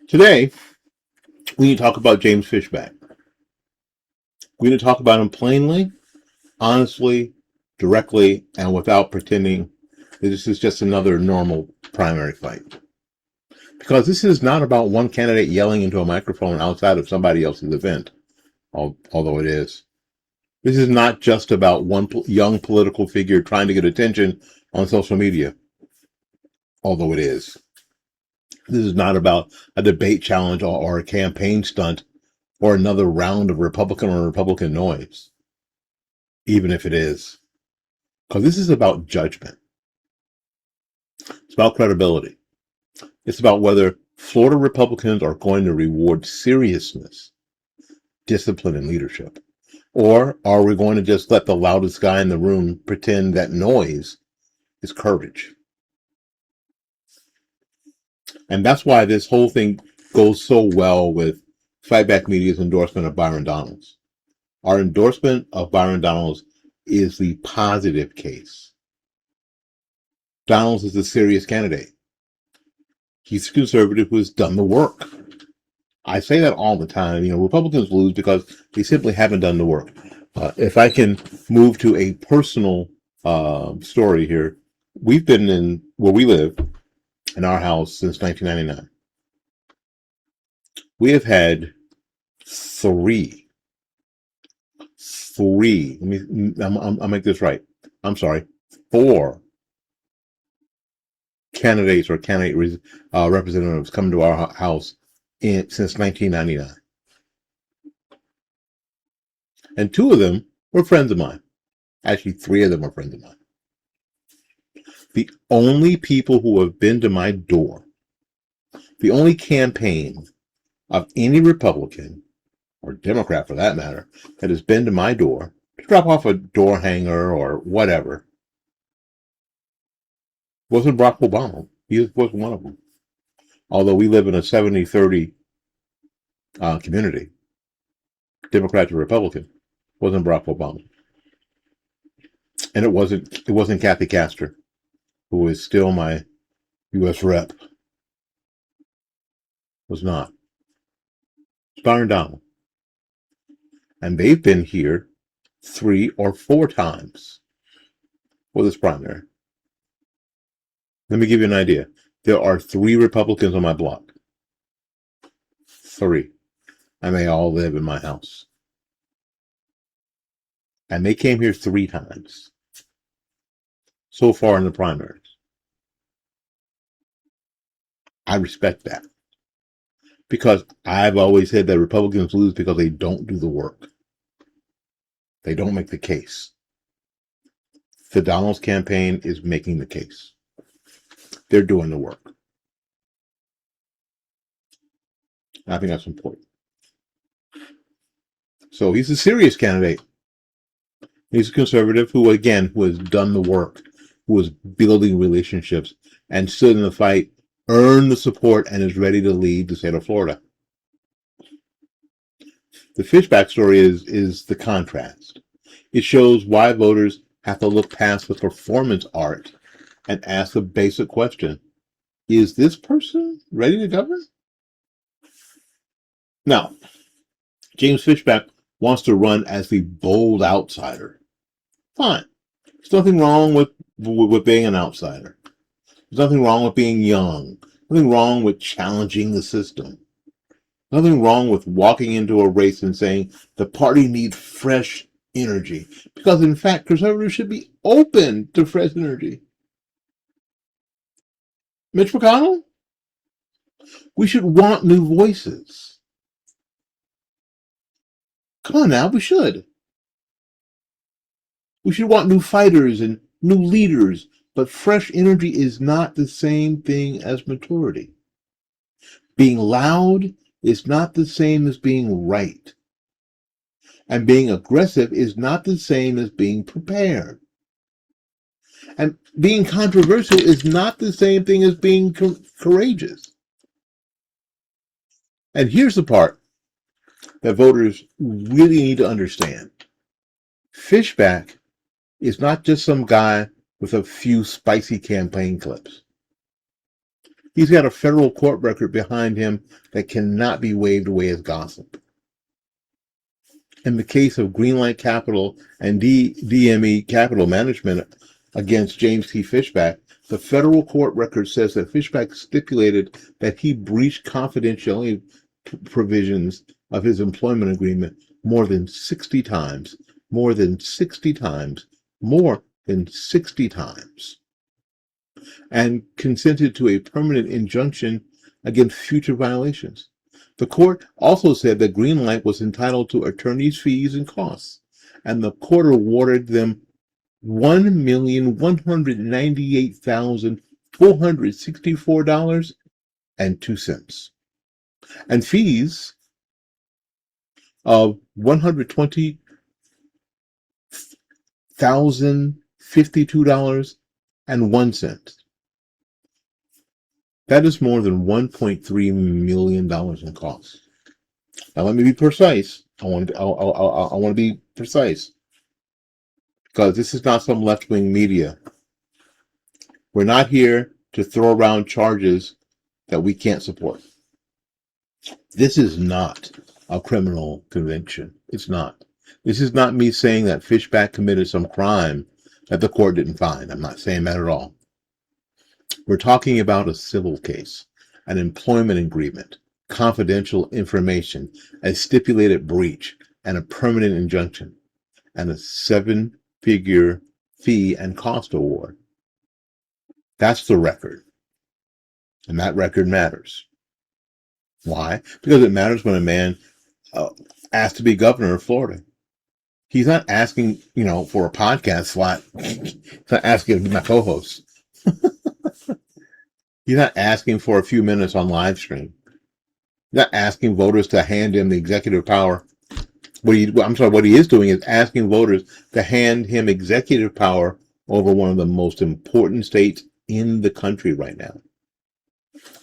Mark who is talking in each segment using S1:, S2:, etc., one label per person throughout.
S1: Today, we need to talk about James Fishback. We need to talk about him plainly, honestly, directly, and without pretending that this is just another normal primary fight. Because this is not about one candidate yelling into a microphone outside of somebody else's event, although it is. This is not just about one young political figure trying to get attention on social media, although it is. This is not about a debate challenge or a campaign stunt or another round of Republican noise, even if it is. Because this is about judgment. It's about credibility. It's about whether Florida Republicans are going to reward seriousness, discipline, and leadership. Or are we going to just let the loudest guy in the room pretend that noise is courage? And that's why this whole thing goes so well with Fightback Media's endorsement of Byron Donalds. Our endorsement of Byron Donalds is the positive case. Donalds is a serious candidate. He's a conservative who has done the work. I say that all the time. Republicans lose because they simply haven't done the work. If I can move to a personal story here, we've been in where we live in our house since 1999. We have had three. I'll make this right. I'm sorry. 4 candidates or candidate representatives come to our house since 1999. And 2 of them were friends of mine. Actually, 3 of them are friends of mine. The only people who have been to my door, the only campaign of any Republican or Democrat for that matter that has been to my door to drop off a door hanger or whatever, wasn't Barack Obama. He was one of them. Although we live in a 70-30 community, Democrat to Republican, wasn't Barack Obama. And it wasn't Kathy Castor, who is still my U.S. rep. Was not. It's Byron Donald. And they've been here 3 or 4 times for this primary. Let me give you an idea. There are 3 Republicans on my block. 3. And they all live in my house. And they came here 3 times so far in the primaries. I respect that. Because I've always said that Republicans lose because they don't do the work. They don't make the case. The Donalds campaign is making the case. They're doing the work. I think that's important. So he's a serious candidate. He's a conservative who has done the work, who is building relationships and stood in the fight, earned the support, and is ready to lead the state of Florida. The Fishback story is the contrast. It shows why voters have to look past the performance art and ask a basic question. Is this person ready to govern? Now, James Fishback wants to run as the bold outsider. Fine. There's nothing wrong with being an outsider. There's nothing wrong with being young. Nothing wrong with challenging the system. Nothing wrong with walking into a race and saying the party needs fresh energy. Because in fact, conservatives should be open to fresh energy. Mitch McConnell? We should want new voices. Come on now, we should. We should want new fighters and new leaders, but fresh energy is not the same thing as maturity. Being loud is not the same as being right. And being aggressive is not the same as being prepared. And being controversial is not the same thing as being courageous. And here's the part that voters really need to understand. Fishback is not just some guy with a few spicy campaign clips. He's got a federal court record behind him that cannot be waved away as gossip. In the case of Greenlight Capital and DME Capital Management against James T. Fishback, the federal court record says that Fishback stipulated that he breached confidentiality provisions of his employment agreement more than 60 times, more than 60 times, more than 60 times, and consented to a permanent injunction against future violations. The court also said that Greenlight was entitled to attorney's fees and costs, and the court awarded them $1,198,464.02 and fees of $120,052.01. That is more than $1.3 million in costs. Now, let me be precise. I want to be precise, because this is not some left-wing media. We're not here to throw around charges that we can't support. This is not a criminal conviction. It's not. This is not me saying that Fishback committed some crime that the court didn't find. I'm not saying that at all. We're talking about a civil case, an employment agreement, confidential information, a stipulated breach, and a permanent injunction, and a 7-figure fee and cost award. That's the record. And that record matters. Why? Because it matters when a man asked to be governor of Florida. He's not asking, for a podcast slot. He's not asking to be my co-host. He's not asking for a few minutes on live stream. He's not asking voters to hand him the executive power. What he is doing is asking voters to hand him executive power over one of the most important states in the country right now.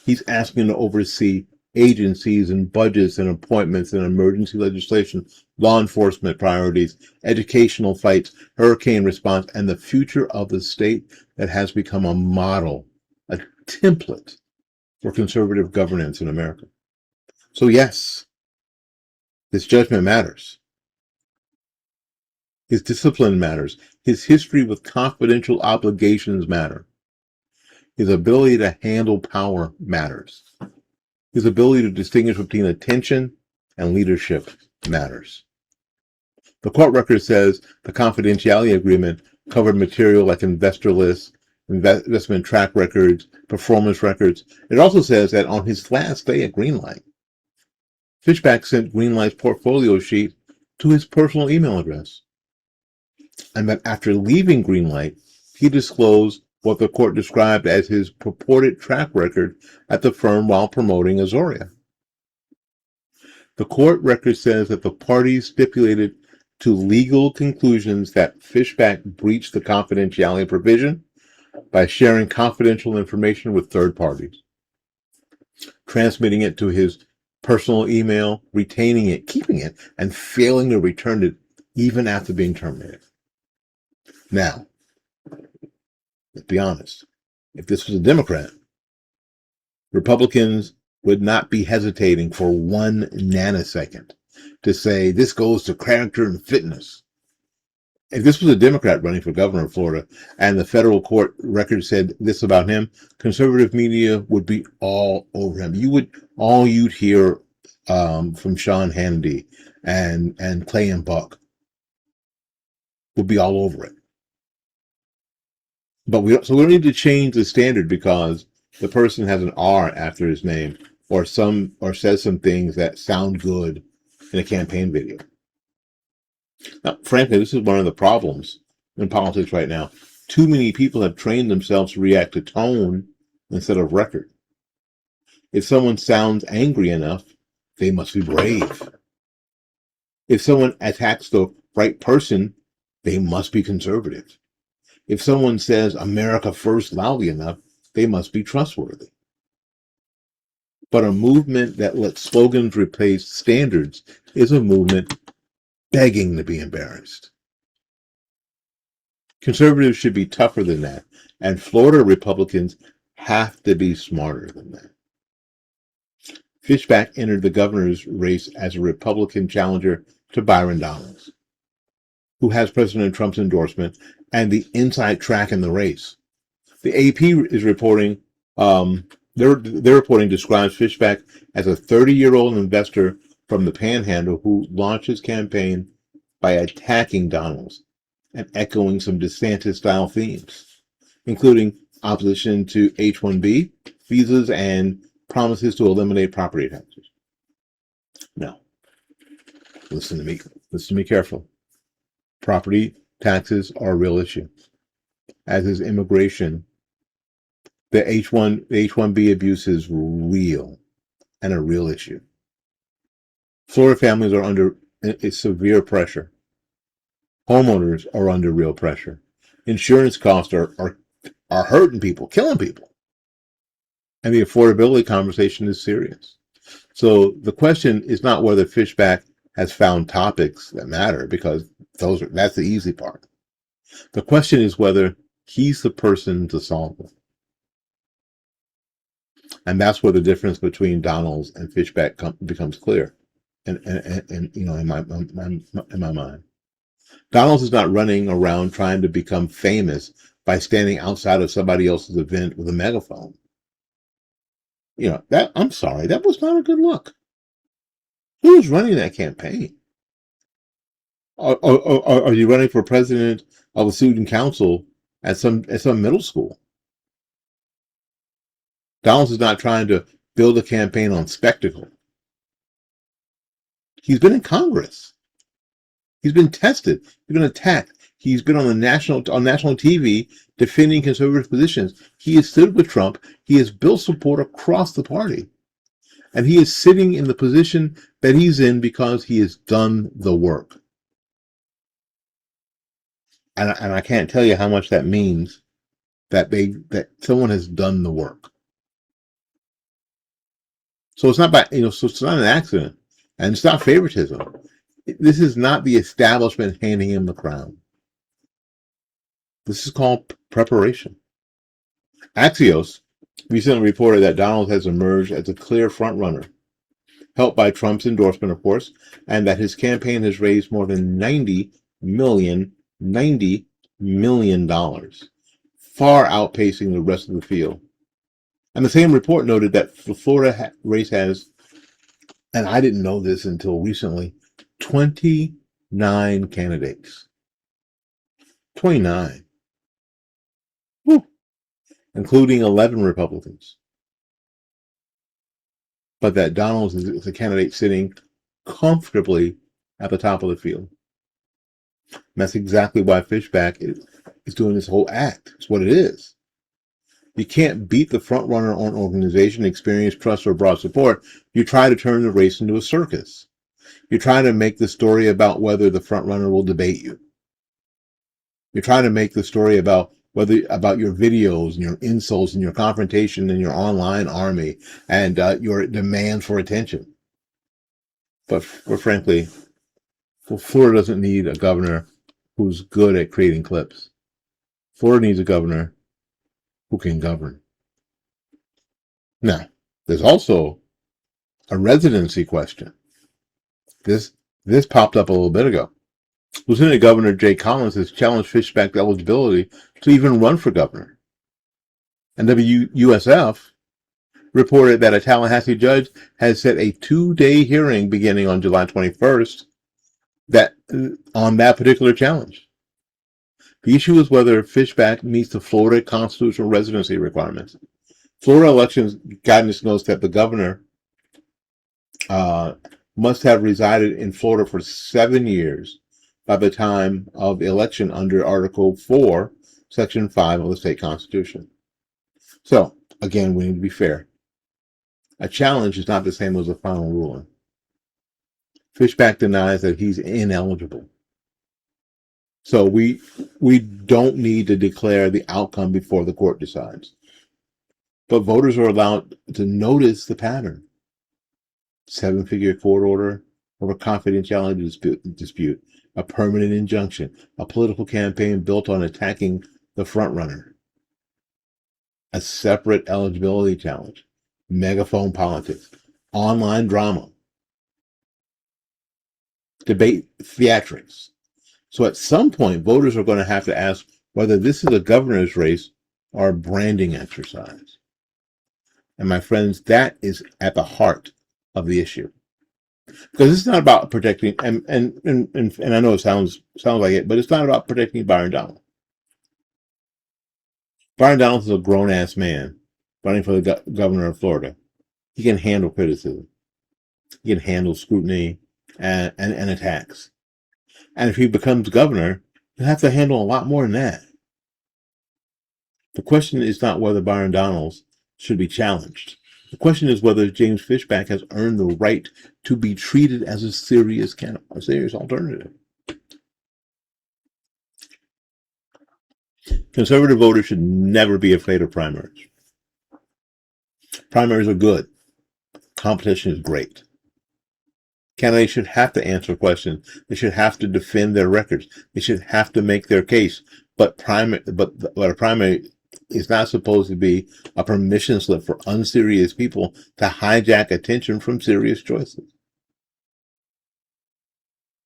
S1: He's asking to oversee agencies and budgets and appointments and emergency legislation, law enforcement priorities, educational fights, hurricane response, and the future of the state that has become a model, a template for conservative governance in America. So yes, his judgment matters. His discipline matters. His history with confidential obligations matter. His ability to handle power matters. His ability to distinguish between attention and leadership matters. The court record says the confidentiality agreement covered material like investor lists, investment track records, performance records. It also says that on his last day at Greenlight, Fishback sent Greenlight's portfolio sheet to his personal email address. And that after leaving Greenlight, he disclosed what the court described as his purported track record at the firm while promoting Azoria. The court record says that the parties stipulated to legal conclusions that Fishback breached the confidentiality provision by sharing confidential information with third parties, transmitting it to his personal email, retaining it, keeping it, and failing to return it even after being terminated. Now, let's be honest. If this was a Democrat, Republicans would not be hesitating for 1 nanosecond to say this goes to character and fitness. If this was a Democrat running for governor of Florida and the federal court record said this about him, conservative media would be all over him. You'd hear from Sean Hannity and Clay and Buck would be all over it. But we don't need to change the standard because the person has an R after his name or says some things that sound good in a campaign video. Now, frankly, this is one of the problems in politics right now. Too many people have trained themselves to react to tone instead of record. If someone sounds angry enough, they must be brave. If someone attacks the right person, they must be conservative. If someone says America first loudly enough, they must be trustworthy. But a movement that lets slogans replace standards is a movement begging to be embarrassed. Conservatives should be tougher than that, and Florida Republicans have to be smarter than that. Fishback entered the governor's race as a Republican challenger to Byron Donalds, who has President Trump's endorsement and the inside track in the race. The AP is reporting, their reporting describes Fishback as a 30-year-old investor from the Panhandle who launched his campaign by attacking Donalds and echoing some DeSantis-style themes, including opposition to H-1B visas and promises to eliminate property taxes. Now, listen to me carefully. Property taxes are a real issue, as is immigration. The H-1B abuse is real and a real issue. Florida families are under severe pressure. Homeowners are under real pressure. Insurance costs are hurting people, killing people. And the affordability conversation is serious. So the question is not whether Fishback has found topics that matter, because that's the easy part. The question is whether he's the person to solve them. And that's where the difference between Donalds and Fishback becomes clear. And in my mind, Donalds is not running around trying to become famous by standing outside of somebody else's event with a megaphone. I'm sorry, that was not a good look. Who was running that campaign? Are you running for president of a student council at some middle school? Donalds is not trying to build a campaign on spectacle. He's been in Congress. He's been tested. He's been attacked. He's been on national TV defending conservative positions. He has stood with Trump. He has built support across the party. And he is sitting in the position that he's in because he has done the work. And I can't tell you how much that means that someone has done the work. So it's not so it's not an accident, and it's not favoritism. This is not the establishment handing him the crown. This is called preparation. Axios recently reported that Donald has emerged as a clear frontrunner, helped by Trump's endorsement, of course, and that his campaign has raised more than $90 million, far outpacing the rest of the field. And the same report noted that the Florida race has, and I didn't know this until recently, 29 candidates. 29. Woo. Including 11 Republicans. But that Donalds is a candidate sitting comfortably at the top of the field. And that's exactly why Fishback is doing this whole act. It's what it is. You can't beat the front runner on organization, experience, trust, or broad support. You try to turn the race into a circus. You're trying to make the story about whether the front runner will debate you. You're trying to make the story about your videos and your insults and your confrontation and your online army and your demands for attention. But frankly, Florida doesn't need a governor who's good at creating clips. Florida needs a governor who can govern. Now, there's also a residency question. This popped up a little bit ago. Lieutenant Governor Jay Collins has challenged Fishback's eligibility to even run for governor. And WUSF reported that a Tallahassee judge has set a 2-day hearing beginning on July 21st on that particular challenge. The issue is whether Fishback meets the Florida constitutional residency requirements. Florida elections guidance notes that the governor must have resided in Florida for 7 years by the time of election under Article 4, Section 5 of the state constitution. So, again, we need to be fair. A challenge is not the same as a final ruling. Fishback denies that he's ineligible. So we don't need to declare the outcome before the court decides. But voters are allowed to notice the pattern. 7-figure court order over confidentiality dispute, a permanent injunction, a political campaign built on attacking the front runner. a separate eligibility challenge, megaphone politics, online drama, debate theatrics. So at some point, voters are going to have to ask whether this is a governor's race or a branding exercise. And my friends, that is at the heart of the issue. Because it's not about protecting, and I know it sounds like it, but it's not about protecting Byron Donald. Byron Donald is a grown-ass man running for the governor of Florida. He can handle criticism. He can handle scrutiny and attacks. And if he becomes governor, he'll have to handle a lot more than that. The question is not whether Byron Donalds should be challenged. The question is whether James Fishback has earned the right to be treated as a serious alternative. Conservative voters should never be afraid of primaries. Primaries are good. Competition is great. Candidates should have to answer questions. They should have to defend their records. They should have to make their case. But a primary is not supposed to be a permission slip for unserious people to hijack attention from serious choices.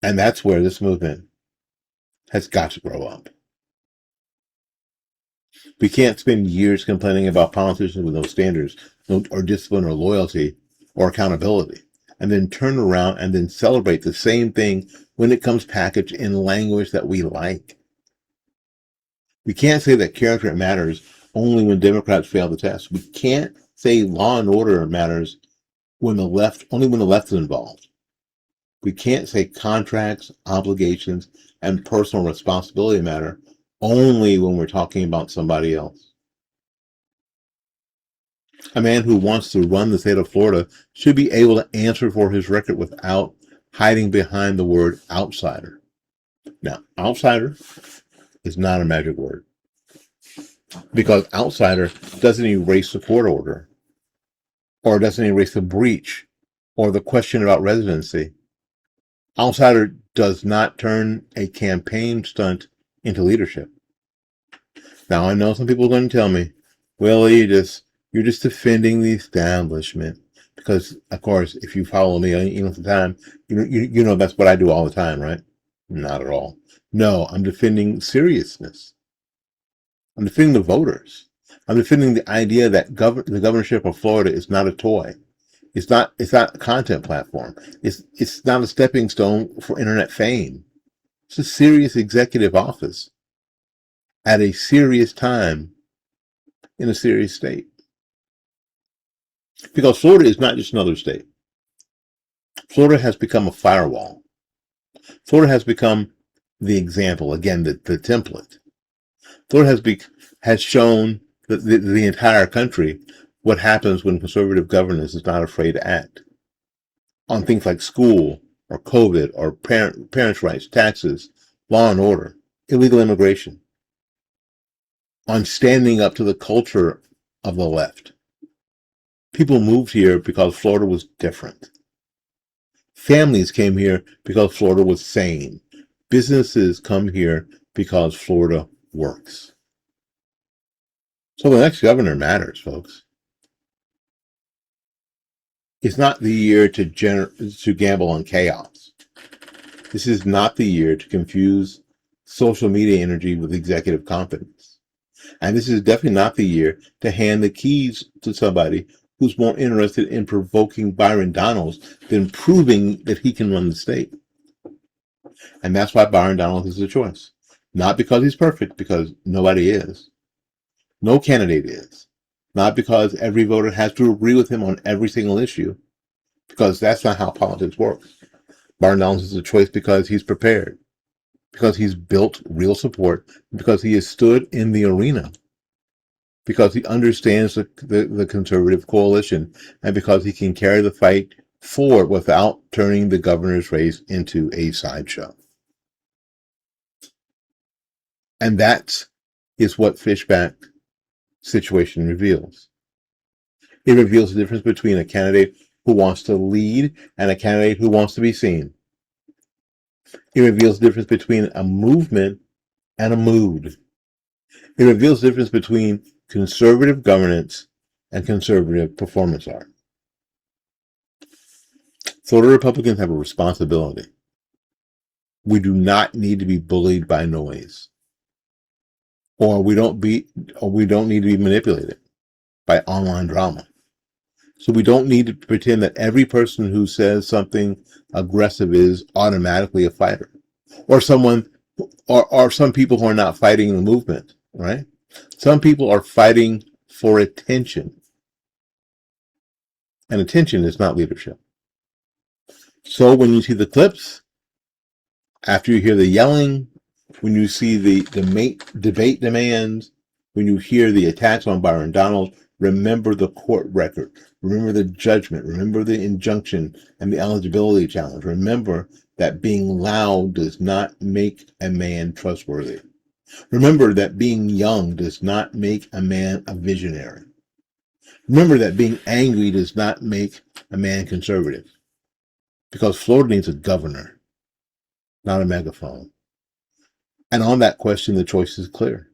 S1: And that's where this movement has got to grow up. We can't spend years complaining about politicians with no standards, or discipline, or loyalty, or accountability, and then turn around and then celebrate the same thing when it comes packaged in language that we like. We can't say that character matters only when Democrats fail the test. We can't say law and order matters only when the left is involved. We can't say contracts, obligations, and personal responsibility matter only when we're talking about somebody else. A man who wants to run the state of Florida should be able to answer for his record without hiding behind the word outsider. Now, outsider is not a magic word, because outsider doesn't erase the court order, or doesn't erase the breach, or the question about residency. Outsider does not turn a campaign stunt into leadership. Now, I know some people are going to tell me, well, you're just defending the establishment. Because, of course, if you follow me, at the time, you know that's what I do all the time, right? Not at all. No, I'm defending seriousness. I'm defending the voters. I'm defending the idea that the governorship of Florida is not a toy. It's not a content platform. It's not a stepping stone for internet fame. It's a serious executive office at a serious time in a serious state. Because Florida is not just another state. Florida has become a firewall. Florida has become the example, again, the template. Florida has shown the entire country what happens when conservative governance is not afraid to act on things like school or COVID or parents' rights, taxes, law and order, illegal immigration, on standing up to the culture of the left. People moved here because Florida was different. Families came here because Florida was sane. Businesses come here because Florida works. So the next governor matters, folks. It's not the year to gamble on chaos. This is not the year to confuse social media energy with executive confidence. And this is definitely not the year to hand the keys to somebody who's more interested in provoking Byron Donalds than proving that he can run the state. And that's why Byron Donalds is the choice. Not because he's perfect, because nobody is. No candidate is. Not because every voter has to agree with him on every single issue, because that's not how politics works. Byron Donalds is a choice because he's prepared, because he's built real support, because he has stood in the arena, because he understands the conservative coalition, and because he can carry the fight forward without turning the governor's race into a sideshow. And that is what Fishback situation reveals. It reveals the difference between a candidate who wants to lead and a candidate who wants to be seen. It reveals the difference between a movement and a mood. It reveals the difference between conservative governance and conservative performance art. Florida Republicans have a responsibility. We do not need to be bullied by noise, or we don't need to be manipulated by online drama. So we don't need to pretend that every person who says something aggressive is automatically a fighter, or someone, or some people who are not fighting the movement, right? Some people are fighting for attention, and attention is not leadership. So when you see the clips, after you hear the yelling, when you see the debate demands, when you hear the attacks on Byron Donalds, remember the court record, remember the judgment, remember the injunction and the eligibility challenge. Remember that being loud does not make a man trustworthy. Remember that being young does not make a man a visionary. Remember that being angry does not make a man conservative. Because Florida needs a governor, not a megaphone. And on that question, the choice is clear.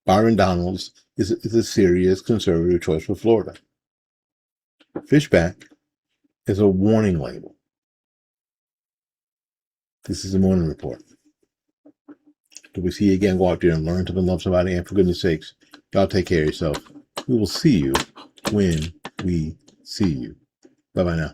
S1: Byron Donalds is a serious conservative choice for Florida. Fishback is a warning label. This is the Morning Report. Till we see you again, go out there and learn to love somebody. And for goodness sakes, y'all take care of yourself. We will see you when we see you. Bye-bye now.